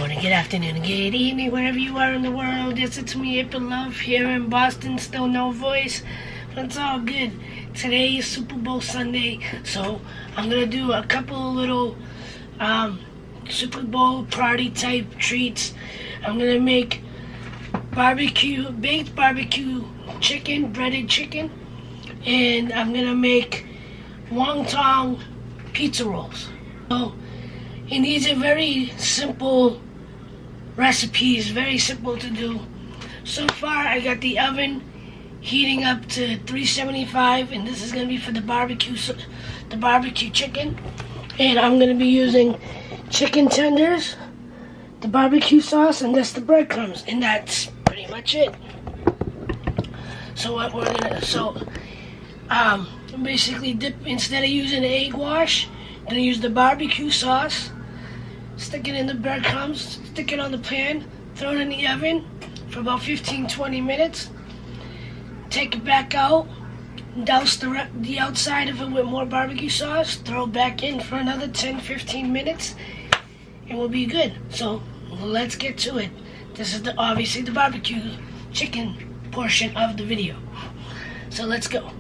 morning, good afternoon, good evening, wherever you are in the world. Yes, it's me, April Love, here in Boston. Still no voice, but it's all good. Today is Super Bowl Sunday, so I'm gonna do a couple of little Super Bowl party type treats. I'm gonna make baked barbecue chicken, breaded chicken, and I'm gonna make wonton pizza rolls. And these are very simple recipes, very simple to do. So far, I got the oven heating up to 375, and this is going to be for the barbecue chicken. And I'm going to be using chicken tenders, the barbecue sauce, and that's the breadcrumbs, and that's pretty much it. So what we're gonna basically dip, instead of using an egg wash, I'm gonna use the barbecue sauce. Stick it in the breadcrumbs, stick it on the pan, throw it in the oven for about 15-20 minutes. Take it back out, douse the outside of it with more barbecue sauce, throw it back in for another 10-15 minutes, and we'll be good. So let's get to it. This is obviously the barbecue chicken portion of the video. So let's go.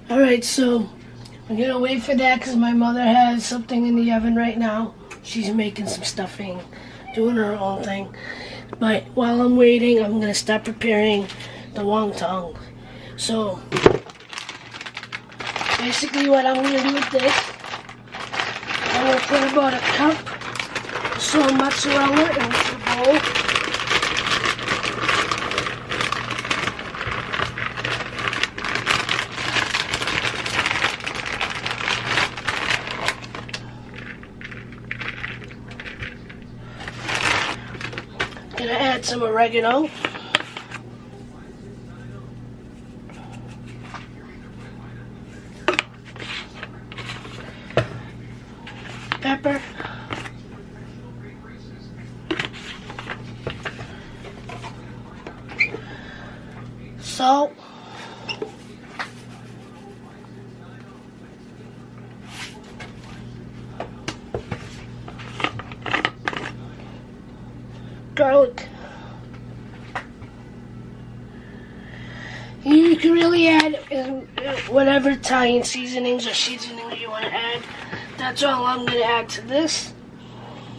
Alright, so I'm gonna wait for that because my mother has something in the oven right now. She's making some stuffing, doing her own thing. But while I'm waiting, I'm gonna start preparing the wonton. So basically what I'm gonna do with this, I'm gonna put about a cup of soy mozzarella into the bowl. Gonna add some oregano. Pepper. Salt. Garlic. You can really add whatever Italian seasonings or seasonings you want to add. That's all I'm going to add to this.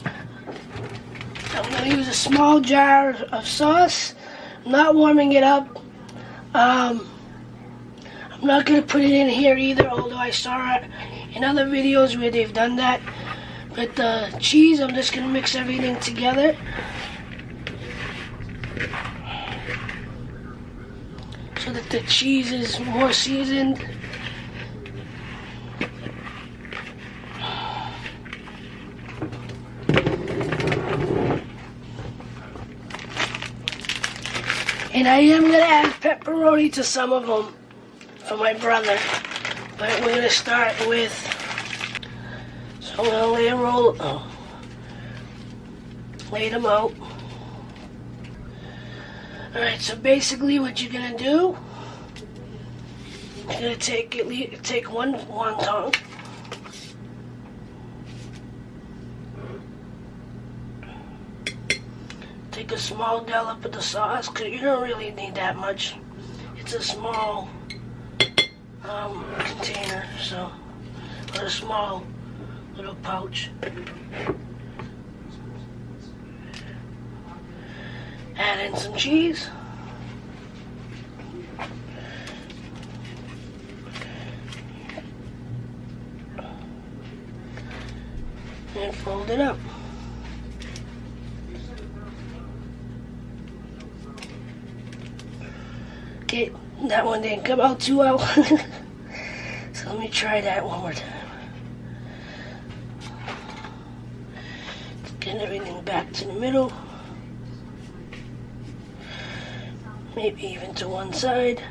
I'm going to use a small jar of sauce. I'm not warming it up. I'm not going to put it in here either, although I saw it in other videos where they've done that. But the cheese, I'm just going to mix everything together. So that the cheese is more seasoned. And I am going to add pepperoni to some of them for my brother. But we're going to start with, so I'm going to lay them out. Alright, so basically what you're going to do, you're going to take one wonton, take a small dollop of the sauce, because you don't really need that much. It's a small container, so, or a small little pouch. Add in some cheese. And fold it up. Okay, that one didn't come out too well. So let me try that one more time. back to the middle. Maybe even to one side.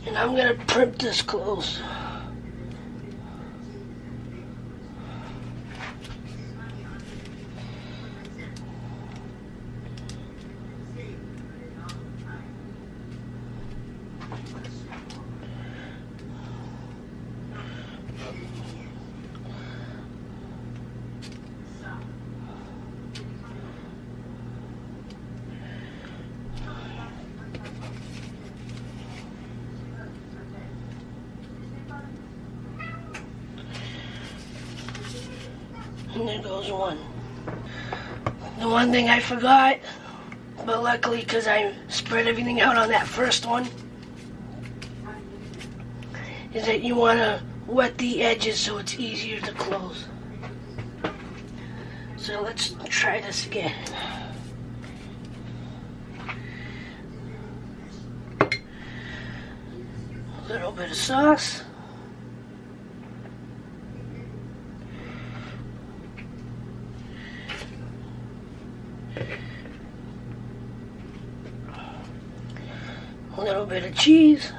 And I'm gonna print this close. And there goes one. The one thing I forgot, but luckily because I spread everything out on that first one, is that you want to wet the edges so it's easier to close. So let's try this again. A little bit of sauce. A little bit of cheese.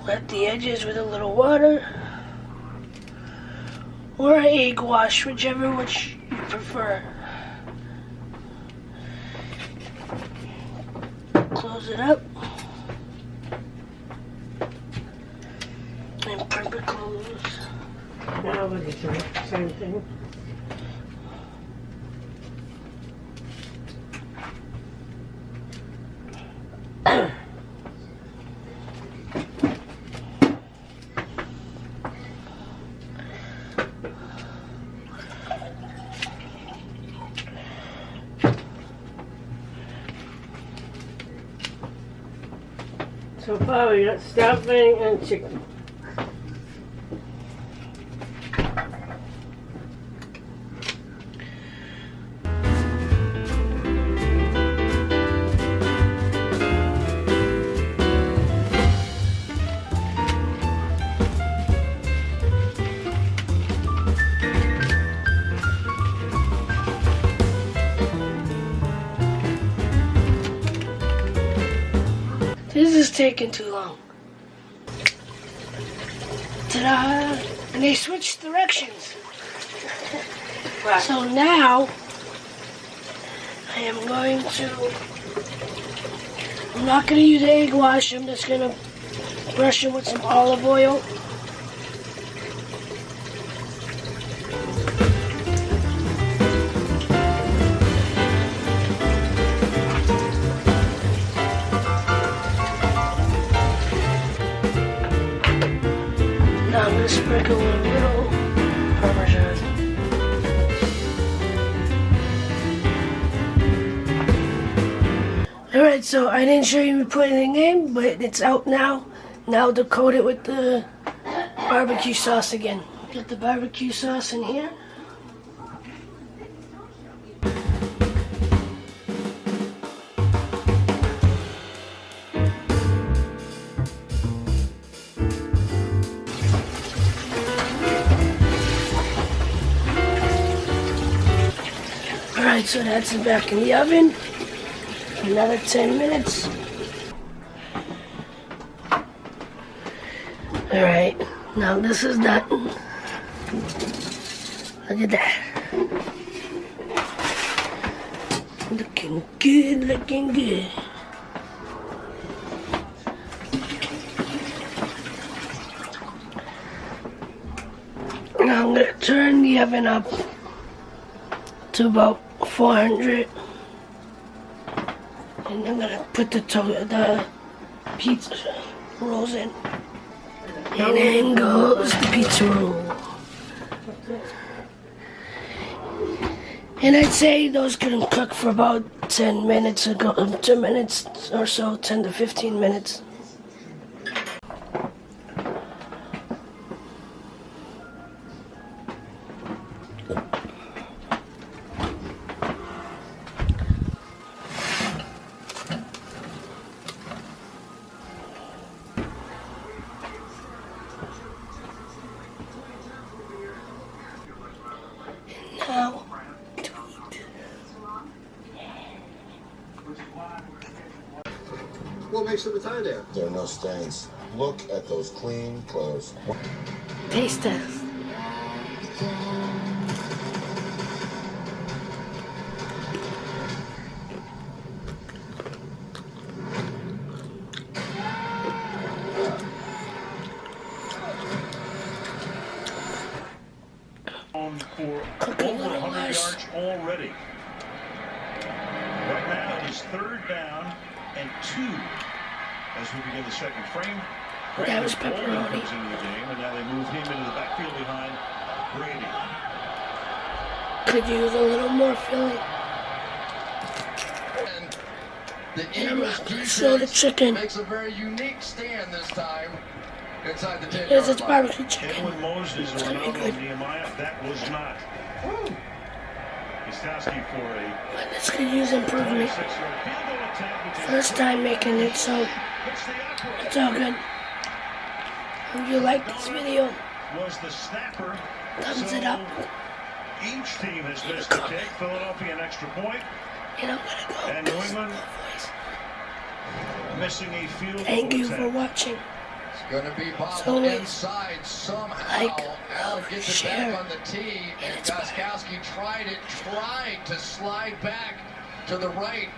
Wet the edges with a little water. Or an egg wash, whichever which you prefer. Close it up. And prep it close. Now what is it? Same thing. So far we got stuffing and chicken. This is taking too long. Ta-da! And they switched directions. Right. So now, I am going to, I'm not going to use egg wash, I'm just going to brush it with some olive oil. Now I'm going to sprinkle a little Parmesan. Alright, so I didn't show you me putting it in, but it's out now. Now to coat it with the barbecue sauce again. Get the barbecue sauce in here. Alright, so that's it back in the oven. Another 10 minutes. Alright, now this is done. Look at that. Looking good, looking good. Now I'm going to turn the oven up to about 400. And I'm gonna put the pizza rolls in. And in goes the pizza roll. And I'd say those can cook for about 10 minutes ago, 2 minutes or so, 10 to 15 minutes. Now, What makes them Italian? There are no stains. Look at those clean clothes. taste test. For Cooking over little 100 rice. yards already. Right now it is 3rd down and 2 as we begin the second frame. That was Brandon Bolden pepperoni. comes into the game, and now they move him into the backfield behind Brady. Could use a little more filling. The And I'm Eagles not gonna show the chicken. makes a very unique stand this time inside the 10-yard Here's its line. barbecue chicken. Edwin Moses It's and gonna be Ronaldo good. Nehemiah, that was not. Gostowski for a But this could use improvement. 26-yard field goal attempt, which is First time making it, so puts the upright. it's all good. If you like this video, Was the snapper. thumbs So it up. each team has missed a kick. Philadelphia an extra point, And I'm gonna go. and New England missing a field goal Thank you for attempt. watching. It's going to be So bobbled it's inside somehow. like, Allen gets it share, back on the tee, and it's Gostkowski tried to slide back to the right.